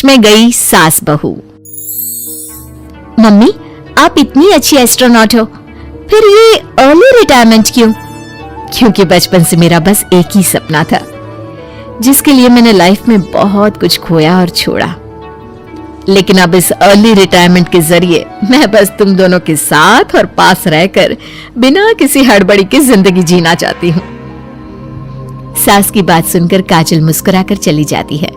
में गई सास बहू। मम्मी, आप इतनी अच्छी एस्ट्रोनॉट हो, फिर ये अर्ली रिटायरमेंट क्यों? क्योंकि बचपन से मेरा बस एक ही सपना था, जिसके लिए मैंने लाइफ में बहुत कुछ खोया और छोड़ा। लेकिन अब इस अर्ली रिटायरमेंट के जरिए मैं बस तुम दोनों के साथ और पास रहकर बिना किसी हड़बड़ी की जिंदगी जीना चाहती हूँ। सास की बात सुनकर काजल मुस्कुराकर चली जाती है।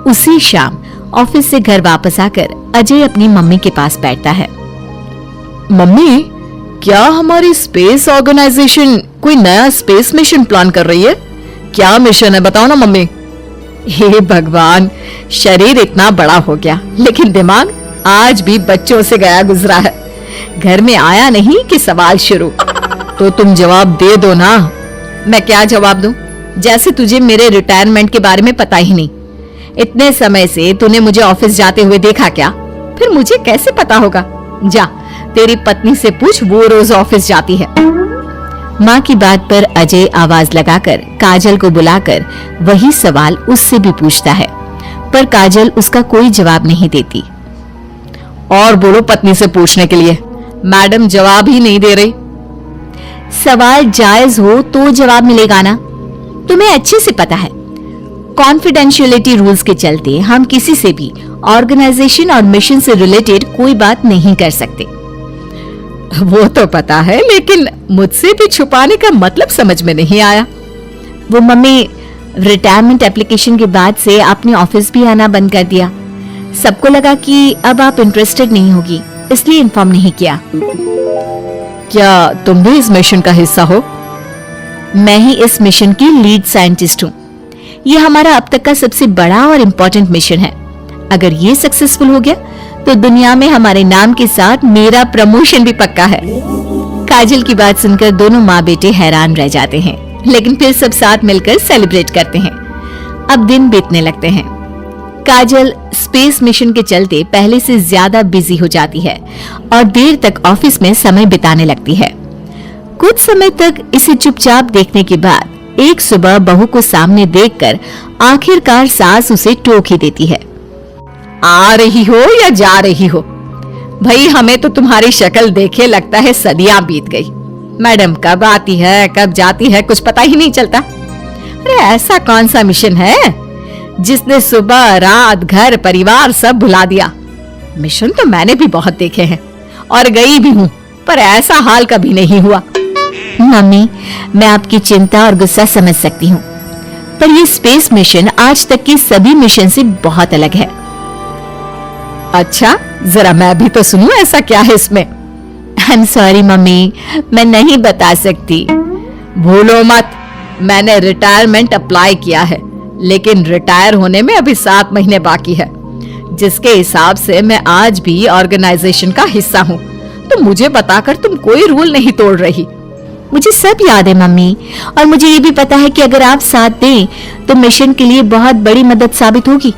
उसी शाम ऑफिस से घर वापस आकर अजय अपनी मम्मी के पास बैठता है। मम्मी, क्या हमारी स्पेस ऑर्गेनाइजेशन कोई नया स्पेस मिशन प्लान कर रही है? क्या मिशन है, बताओ ना मम्मी। हे भगवान, शरीर इतना बड़ा हो गया लेकिन दिमाग आज भी बच्चों से गया गुजरा है। घर में आया नहीं कि सवाल शुरू। तो तुम जवाब दे दो ना। मैं क्या जवाब दूं? जैसे तुझे मेरे रिटायरमेंट के बारे में पता ही नहीं। इतने समय से तूने मुझे ऑफिस जाते हुए देखा क्या? फिर मुझे कैसे पता होगा? जा, तेरी पत्नी से पूछ, वो रोज ऑफिस जाती है। माँ की बात पर अजय आवाज लगाकर काजल को बुलाकर वही सवाल उससे भी पूछता है, पर काजल उसका कोई जवाब नहीं देती। और बोलो पत्नी से पूछने के लिए, मैडम जवाब ही नहीं दे रही। सवाल जायज हो तो जवाब मिलेगा ना, तुम्हें अच्छे से पता है। कॉन्फिडेंशियलिटी रूल्स के चलते हम किसी से भी ऑर्गेनाइजेशन और मिशन से रिलेटेड कोई बात नहीं कर सकते। वो तो पता है, लेकिन मुझसे भी छुपाने का मतलब समझ में नहीं आया। वो मम्मी, रिटायरमेंट एप्लीकेशन के बाद से आपने ऑफिस भी आना बंद कर दिया। सबको लगा कि अब आप इंटरेस्टेड नहीं होगी, इसलिए इन्फॉर्म नहीं किया। क्या तुम भी इस मिशन का हिस्सा हो? मैं ही इस मिशन की लीड साइंटिस्ट हूँ। ये हमारा अब तक का सबसे बड़ा और इम्पोर्टेंट मिशन है। अगर ये सक्सेसफुल हो गया तो दुनिया में हमारे नाम के साथ मेरा प्रमोशन भी पक्का है। काजल की बात सुनकर दोनों माँ बेटे हैरान रह जाते हैं, लेकिन फिर सब साथ मिलकर सेलिब्रेट करते हैं। अब दिन बीतने लगते हैं। काजल स्पेस मिशन के चलते पहले से ज्यादा बिजी हो जाती है और देर तक ऑफिस में समय बिताने लगती है। कुछ समय तक इसे चुपचाप देखने के बाद एक सुबह बहू को सामने देखकर आखिरकार सास उसे टोक ही देती है। आ रही हो या जा रही हो? भाई, हमें तो तुम्हारी शक्ल देखे लगता है सदियां बीत गई। मैडम कब आती है कब जाती है कुछ पता ही नहीं चलता। अरे ऐसा कौन सा मिशन है जिसने सुबह रात घर परिवार सब भुला दिया? मिशन तो मैंने भी बहुत देखे हैं और गई भी हूँ, पर ऐसा हाल कभी नहीं हुआ। मम्मी, मैं आपकी चिंता और गुस्सा समझ सकती हूँ, पर ये स्पेस मिशन आज तक की सभी मिशन से बहुत अलग है। अच्छा, जरा मैं भी तो सुनूं, ऐसा क्या है इसमें? आई एम सॉरी मम्मी, मैं नहीं बता सकती। भूलो मत, मैंने रिटायरमेंट अप्लाई किया है, लेकिन रिटायर होने में अभी 7 महीने बाकी है, जिसके हिसाब से मैं आज भी ऑर्गेनाइजेशन का हिस्सा हूँ। तो मुझे बताकर तुम कोई रूल नहीं तोड़ रही। मुझे सब याद है मम्मी, और मुझे ये भी पता है कि अगर आप साथ दें तो मिशन के लिए बहुत बड़ी मदद साबित होगी।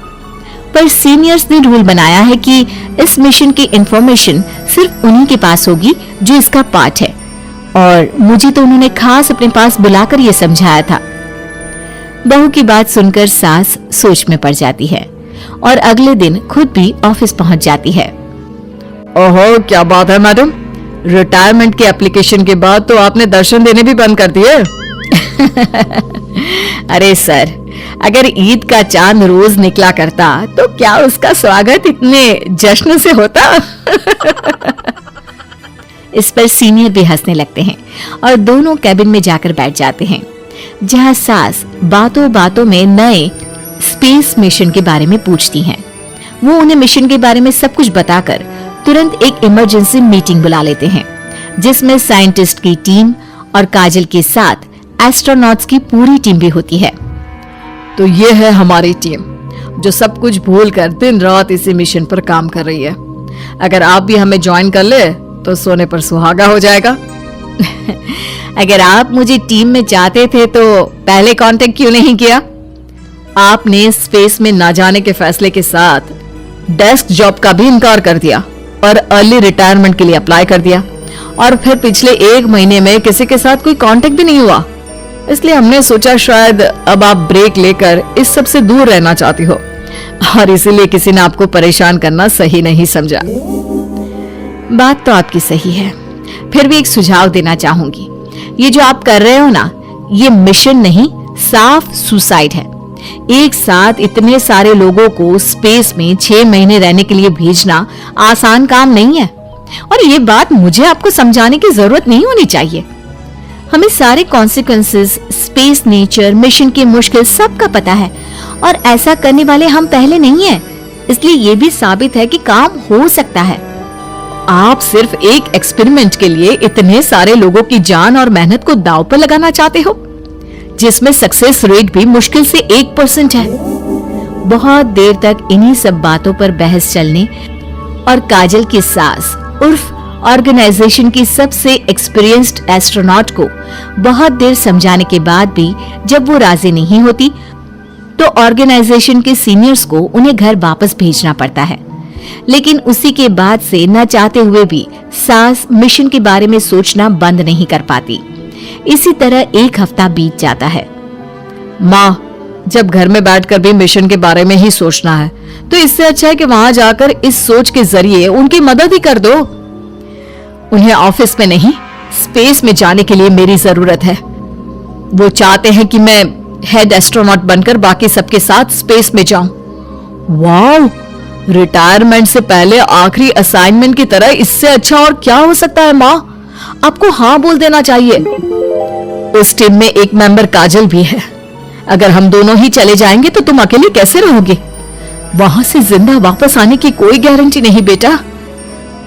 पर सीनियर्स ने रूल बनाया है कि इस मिशन की इंफॉर्मेशन सिर्फ उन्हीं के पास होगी जो इसका पार्ट है, और मुझे तो उन्होंने खास अपने पास बुलाकर ये समझाया था। बहू की बात सुनकर सास सोच में पड़ जाती है और अगले दिन खुद भी ऑफिस पहुंच जाती है। ओहो, क्या बात है मैडम, रिटायरमेंट की एप्लीकेशन के बाद तो आपने दर्शन देने भी बंद कर दिए। अरे सर, अगर ईद का चांद रोज निकला करता तो क्या उसका स्वागत इतने जश्न से होता? इस पर सीनियर भी हंसने लगते हैं और दोनों कैबिन में जाकर बैठ जाते हैं, जहां सास बातों बातों में नए स्पेस मिशन के बारे में पूछती हैं। वो उन्हें मिशन के बारे में सब कुछ बताकर तुरंत एक इमरजेंसी मीटिंग बुला लेते हैं, जिसमें साइंटिस्ट की टीम और काजल के साथ एस्ट्रोनॉट्स की पूरी टीम भी होती है। तो ये है हमारी टीम, जो सब कुछ भूल कर दिन रात इसी मिशन पर काम कर रही है। अगर आप भी हमें ज्वाइन कर ले तो सोने पर सुहागा हो जाएगा। अगर आप मुझे टीम में चाहते थे तो पहले कांटेक्ट क्यों नहीं किया? आपने स्पेस में ना जाने के फैसले के साथ डेस्क जॉब का भी इनकार कर दिया और अर्ली रिटायरमेंट के लिए अप्लाई कर दिया, और फिर पिछले 1 महीने में किसी के साथ कोई कांटेक्ट भी नहीं हुआ। इसलिए हमने सोचा शायद अब आप ब्रेक लेकर इस सब से दूर रहना चाहती हो और इसीलिए किसी ने आपको परेशान करना सही नहीं समझा। बात तो आपकी सही है, फिर भी एक सुझाव देना चाहूंगी। ये जो आप कर रहे हो ना, ये मिशन नहीं, साफ सुसाइड है। एक साथ इतने सारे लोगों को स्पेस में 6 महीने रहने के लिए भेजना आसान काम नहीं है, और ये बात मुझे आपको समझाने की जरूरत नहीं होनी चाहिए। हमें सारे कॉन्सिक्वेंसेस, स्पेस, नेचर, मिशन की मुश्किल सबका पता है, और ऐसा करने वाले हम पहले नहीं हैं। इसलिए ये भी साबित है कि काम हो सकता है। आप सिर्फ एक एक्सपेरिमेंट के लिए इतने सारे लोगों की जान और मेहनत को दांव पर लगाना चाहते हो, जिसमें सक्सेस रेट भी मुश्किल से 1% है। बहुत देर तक इन्हीं सब बातों पर बहस चलने और काजल की सास उर्फ ऑर्गेनाइजेशन की सबसे एक्सपीरियंस्ड एस्ट्रोनॉट को बहुत देर समझाने के बाद भी जब वो राजी नहीं होती, तो ऑर्गेनाइजेशन के सीनियर्स को उन्हें घर वापस भेजना पड़ता है। लेकिन उसी के बाद से न चाहते हुए भी सास मिशन के बारे में सोचना बंद नहीं कर पाती। इसी तरह 1 हफ्ता बीत जाता है। माँ, जब घर में बैठकर भी मिशन के बारे में ही सोचना है, तो इससे अच्छा है कि वहां जाकर इस सोच के जरिए उनकी मदद ही कर दो। उन्हें ऑफिस में नहीं, स्पेस में जाने के लिए मेरी जरूरत है। वो चाहते हैं कि मैं हेड एस्ट्रोनॉट बनकर बाकी सबके साथ स्पेस में जाऊं। वाह, रिटायरमेंट से पहले आखिरी असाइनमेंट की तरह इससे अच्छा और क्या हो सकता है माँ? आपको हाँ बोल देना चाहिए। उस टीम में एक मेंबर काजल भी है। अगर हम दोनों ही चले जाएंगे तो तुम अकेले कैसे रहोगे? वहां से जिंदा वापस आने की कोई गारंटी नहीं बेटा।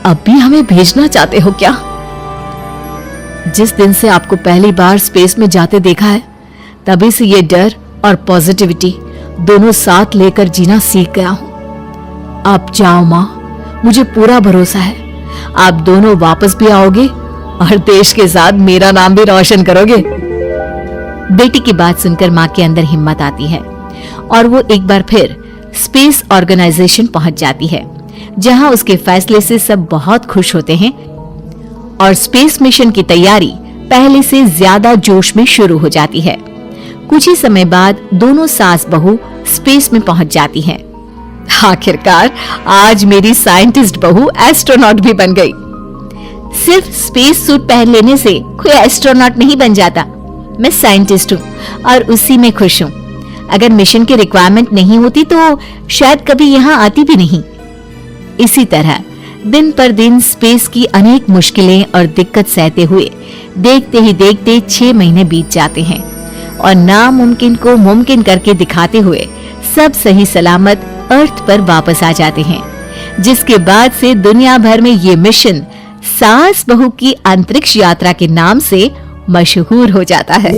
अब भी हमें भेजना चाहते हो क्या? जिस दिन से आपको पहली बार स्पेस में जाते देखा है, तभी से ये डर और पॉजिटिविटी दोनों साथ लेकर जीना सीख गया हूं। आप जाओ माँ, मुझे पूरा भरोसा है आप दोनों वापस भी आओगे और देश के साथ मेरा नाम भी रोशन करोगे। बेटी की बात सुनकर माँ के अंदर हिम्मत आती है और वो एक बार फिर स्पेस ऑर्गेनाइजेशन पहुंच जाती है, जहां उसके फैसले से सब बहुत खुश होते हैं और स्पेस मिशन की तैयारी पहले से ज्यादा जोश में शुरू हो जाती है। कुछ ही समय बाद दोनों सास बहू स्पेस में पहुंच जाती हैं। आखिरकार आज मेरी साइंटिस्ट बहू एस्ट्रोनॉट भी बन गई। सिर्फ स्पेस सूट पहन लेने से कोई एस्ट्रोनॉट नहीं बन जाता। मैं साइंटिस्ट हूँ और उसी में खुश हूँ। अगर मिशन की रिक्वायरमेंट नहीं होती तो शायद कभी यहाँ आती भी नहीं। इसी तरह दिन पर दिन स्पेस की अनेक मुश्किलें और दिक्कत सहते हुए देखते ही देखते 6 महीने बीत जाते हैं और नामुमकिन को मुमकिन करके दिखाते हुए सब सही सलामत अर्थ पर वापस आ जाते हैं, जिसके बाद से दुनिया भर में ये मिशन सास बहू की अंतरिक्ष यात्रा के नाम से मशहूर हो जाता है।